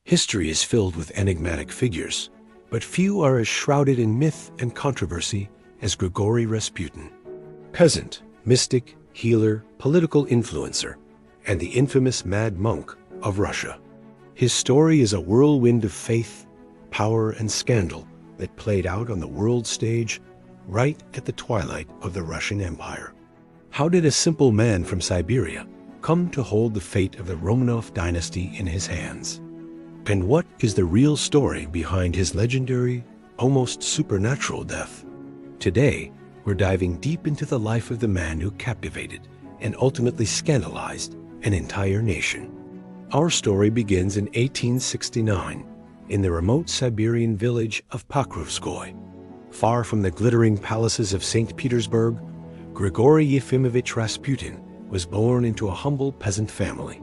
History is filled with enigmatic figures, but few are as shrouded in myth and controversy as Grigori Rasputin. Peasant, mystic, healer, political influencer, and the infamous Mad Monk of Russia. His story is a whirlwind of faith, power, and scandal that played out on the world stage right at the twilight of the Russian Empire. How did a simple man from Siberia come to hold the fate of the Romanov dynasty in his hands? And what is the real story behind his legendary, almost supernatural death? Today, we're diving deep into the life of the man who captivated and ultimately scandalized an entire nation. Our story begins in 1869 in the remote Siberian village of Pokrovskoy. Far from the glittering palaces of St. Petersburg, Grigori Yefimovich Rasputin was born into a humble peasant family.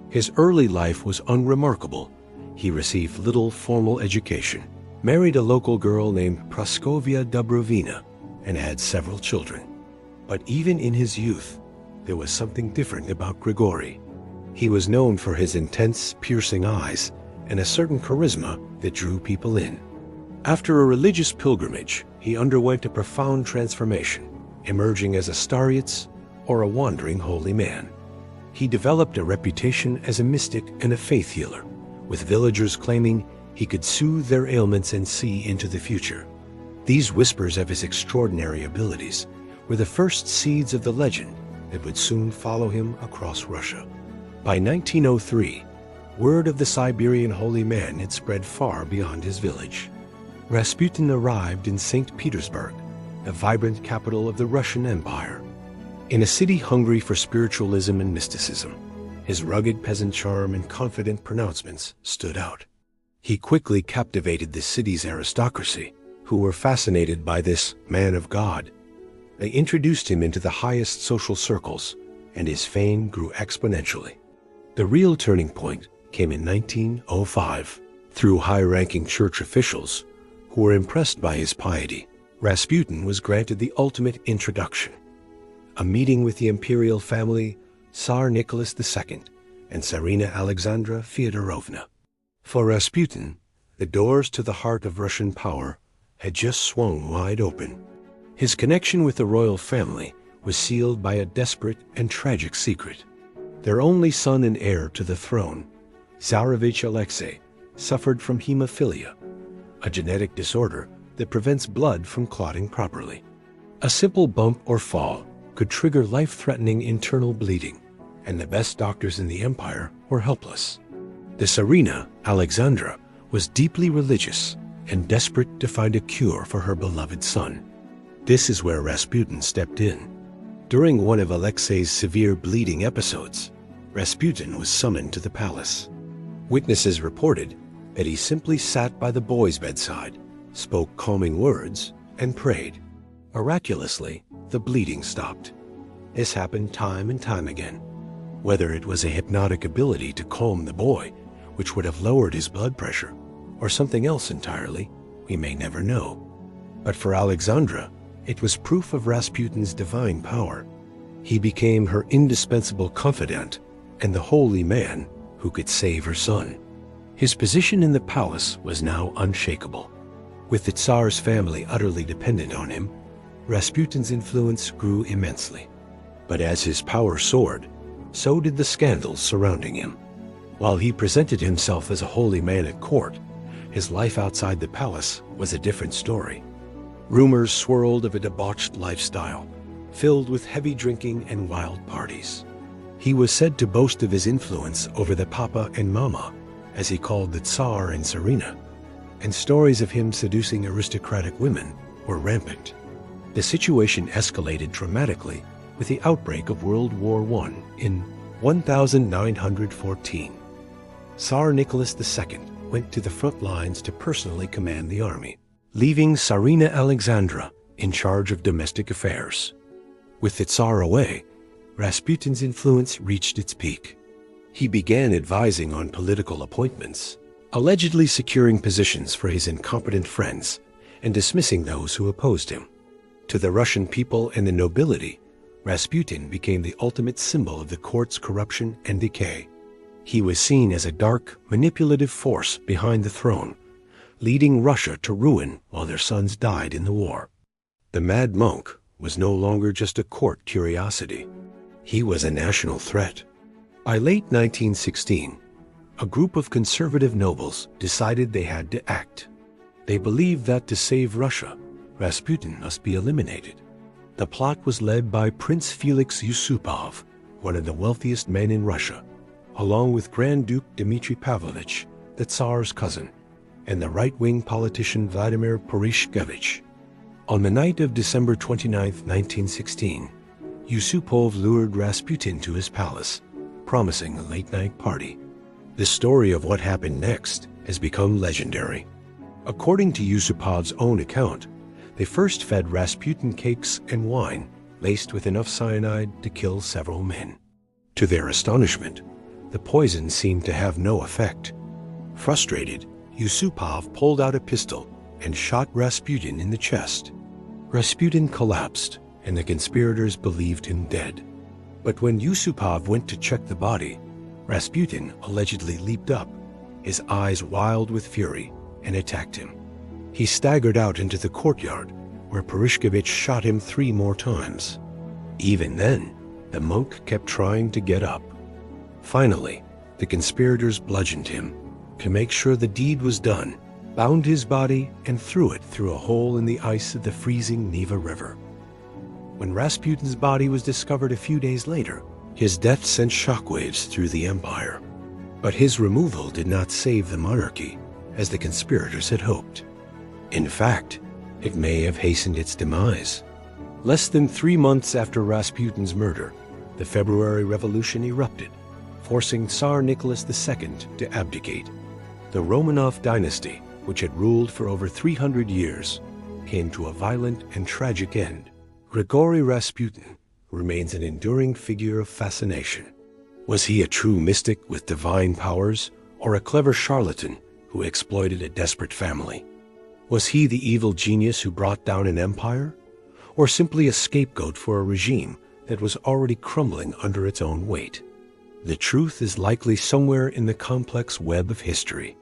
His early life was unremarkable. He received little formal education, married a local girl named Praskovia Dubrovina, and had several children. But even in his youth, there was something different about Grigori. He was known for his intense, piercing eyes and a certain charisma that drew people in. After a religious pilgrimage, he underwent a profound transformation, emerging as a Tsaritsa or a wandering holy man. He developed a reputation as a mystic and a faith healer, with villagers claiming he could soothe their ailments and see into the future. These whispers of his extraordinary abilities were the first seeds of the legend that would soon follow him across Russia. By 1903, word of the Siberian holy man had spread far beyond his village. Rasputin arrived in St. Petersburg, the vibrant capital of the Russian Empire. In a city hungry for spiritualism and mysticism, his rugged peasant charm and confident pronouncements stood out. He quickly captivated the city's aristocracy, who were fascinated by this man of God. They introduced him into the highest social circles, and his fame grew exponentially. The real turning point came in 1905. Through high-ranking church officials who were impressed by his piety, Rasputin was granted the ultimate introduction: a meeting with the imperial family, Tsar Nicholas II and Tsarina Alexandra Fyodorovna. For Rasputin, the doors to the heart of Russian power had just swung wide open. His connection with the royal family was sealed by a desperate and tragic secret. Their only son and heir to the throne, Tsarevich Alexei, suffered from hemophilia, a genetic disorder that prevents blood from clotting properly. A simple bump or fall could trigger life-threatening internal bleeding, and the best doctors in the empire were helpless. The Tsarina Alexandra was deeply religious and desperate to find a cure for her beloved son. This is where Rasputin stepped in. During one of Alexei's severe bleeding episodes, Rasputin was summoned to the palace. Witnesses reported that he simply sat by the boy's bedside, spoke calming words, and prayed. Miraculously, the bleeding stopped. This happened time and time again. Whether it was a hypnotic ability to calm the boy, which would have lowered his blood pressure, or something else entirely, we may never know. But for Alexandra, it was proof of Rasputin's divine power. He became her indispensable confidant and the holy man who could save her son. His position in the palace was now unshakable. With the Tsar's family utterly dependent on him, Rasputin's influence grew immensely. But as his power soared, so did the scandals surrounding him. While he presented himself as a holy man at court, his life outside the palace was a different story. Rumors swirled of a debauched lifestyle, filled with heavy drinking and wild parties. He was said to boast of his influence over the Papa and Mama, as he called the Tsar and Tsarina, and stories of him seducing aristocratic women were rampant. The situation escalated dramatically with the outbreak of World War I in 1914. Tsar Nicholas II went to the front lines to personally command the army, leaving Tsarina Alexandra in charge of domestic affairs. With the Tsar away, Rasputin's influence reached its peak. He began advising on political appointments, allegedly securing positions for his incompetent friends and dismissing those who opposed him. To the Russian people and the nobility, Rasputin became the ultimate symbol of the court's corruption and decay. He was seen as a dark, manipulative force behind the throne, leading Russia to ruin while their sons died in the war. The Mad Monk was no longer just a court curiosity. He was a national threat. By late 1916, a group of conservative nobles decided they had to act. They believed that to save Russia, Rasputin must be eliminated. The plot was led by Prince Felix Yusupov, one of the wealthiest men in Russia, along with Grand Duke Dmitry Pavlovich, the Tsar's cousin, and the right-wing politician Vladimir Purishkevich. On the night of December 29, 1916, Yusupov lured Rasputin to his palace, promising a late-night party. The story of what happened next has become legendary. According to Yusupov's own account, they first fed Rasputin cakes and wine laced with enough cyanide to kill several men. To their astonishment, the poison seemed to have no effect. Frustrated, Yusupov pulled out a pistol and shot Rasputin in the chest. Rasputin collapsed, and the conspirators believed him dead. But when Yusupov went to check the body, Rasputin allegedly leaped up, his eyes wild with fury, and attacked him. He staggered out into the courtyard, where Purishkevich shot him 3 more times. Even then, the monk kept trying to get up. Finally, the conspirators bludgeoned him to make sure the deed was done, bound his body, and threw it through a hole in the ice of the freezing Neva River. When Rasputin's body was discovered a few days later, his death sent shockwaves through the empire. But his removal did not save the monarchy, as the conspirators had hoped. In fact, it may have hastened its demise. Less than 3 months after Rasputin's murder, the February Revolution erupted, forcing Tsar Nicholas II to abdicate. The Romanov dynasty, which had ruled for over 300 years, came to a violent and tragic end. Grigori Rasputin remains an enduring figure of fascination. Was he a true mystic with divine powers, or a clever charlatan who exploited a desperate family? Was he the evil genius who brought down an empire, or simply a scapegoat for a regime that was already crumbling under its own weight? The truth is likely somewhere in the complex web of history.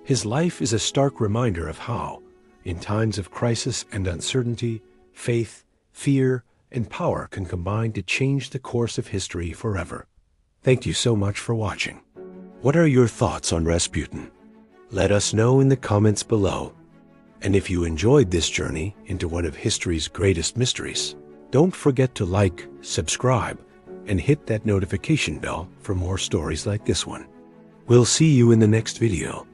His life is a stark reminder of how, in times of crisis and uncertainty, faith, fear, and power can combine to change the course of history forever. Thank you so much for watching. What are your thoughts on Rasputin? Let us know in the comments below. And if you enjoyed this journey into one of history's greatest mysteries, don't forget to like, subscribe, and hit that notification bell for more stories like this one. We'll see you in the next video.